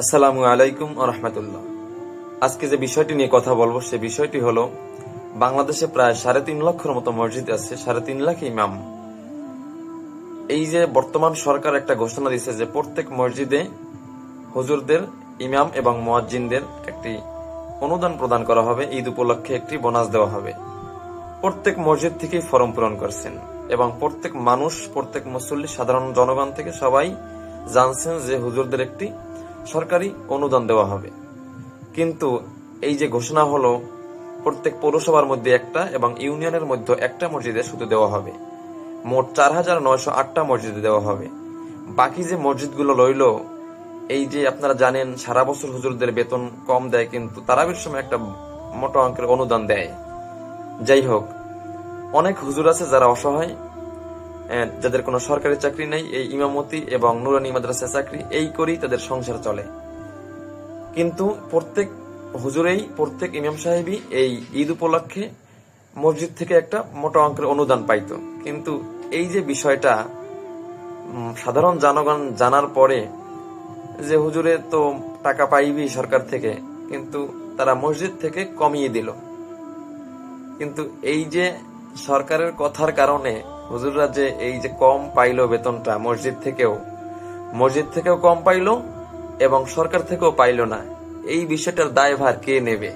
আসসালামু আলাইকুম ওয়া রাহমাতুল্লাহ। আজকে যে বিষয়টি নিয়ে কথা বলবো সে বিষয়টি হলো, বাংলাদেশে প্রায় 3.5 লক্ষের মতো মসজিদ আছে, 3.5 লাখ ইমাম। এই যে বর্তমান সরকার একটা ঘোষণা দিয়েছে যে প্রত্যেক মসজিদে হুজুরদের, ইমাম এবং মুয়াজ্জিনদের একটি অনুদান প্রদান করা হবে, ঈদ উপলক্ষে একটি বোনাস দেওয়া হবে। প্রত্যেক মসজিদ থেকেই ফরম পূরণ করছেন এবং প্রত্যেক মানুষ, প্রত্যেক মুসল্লি, সাধারণ জনগণ থেকে সবাই জানছেন যে হুজুরদের একটি সরকারি অনুদান দেওয়া হবে। কিন্তু এই যে ঘোষণা হলো, প্রত্যেক পৌরসভার মধ্যে একটা এবং ইউনিয়নের মধ্যে একটা মসজিদে শুধু দেওয়া হবে, মোট 4,908টা মসজিদে দেওয়া হবে। বাকি যে মসজিদগুলো রইল, এই যে আপনারা জানেন সারা বছর হুজুরদের বেতন কম দেয়, কিন্তু তারাবির সময় একটা মোটা অঙ্কের অনুদান দেয়। যাই হোক, অনেক হুজুর আছে যারা অসহায়, যাদের কোনো সরকারি চাকরি নেই, এই ইমামতি এবং নুরানি মাদ্রাসা চাকরি এই করেই তাদের সংসার চলে। কিন্তু প্রত্যেক হুজুরেই, প্রত্যেক ইমাম সাহেবই এই ঈদ উপলক্ষে মসজিদ থেকে একটা মোটা অঙ্কের অনুদান পাইতো। কিন্তু এই যে বিষয়টা সাধারণ জনগণ জানার পরে, যে হুজুরে তো টাকা পাইবি সরকার থেকে, কিন্তু তারা মসজিদ থেকে কমিয়ে দিল। কিন্তু এই যে সরকারের কথার কারণে হুজুররা যে এই যে কম পাইলো বেতনটা, মসজিদ থেকেও কম পাইলো এবং সরকার থেকেও পাইলো না, এই বিষয়টার দায়ভার কে নেবে?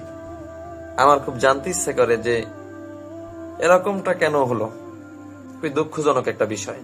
আমার খুব জানতে ইচ্ছে করে যে এরকমটা কেন হলো। খুবই দুঃখজনক একটা বিষয়।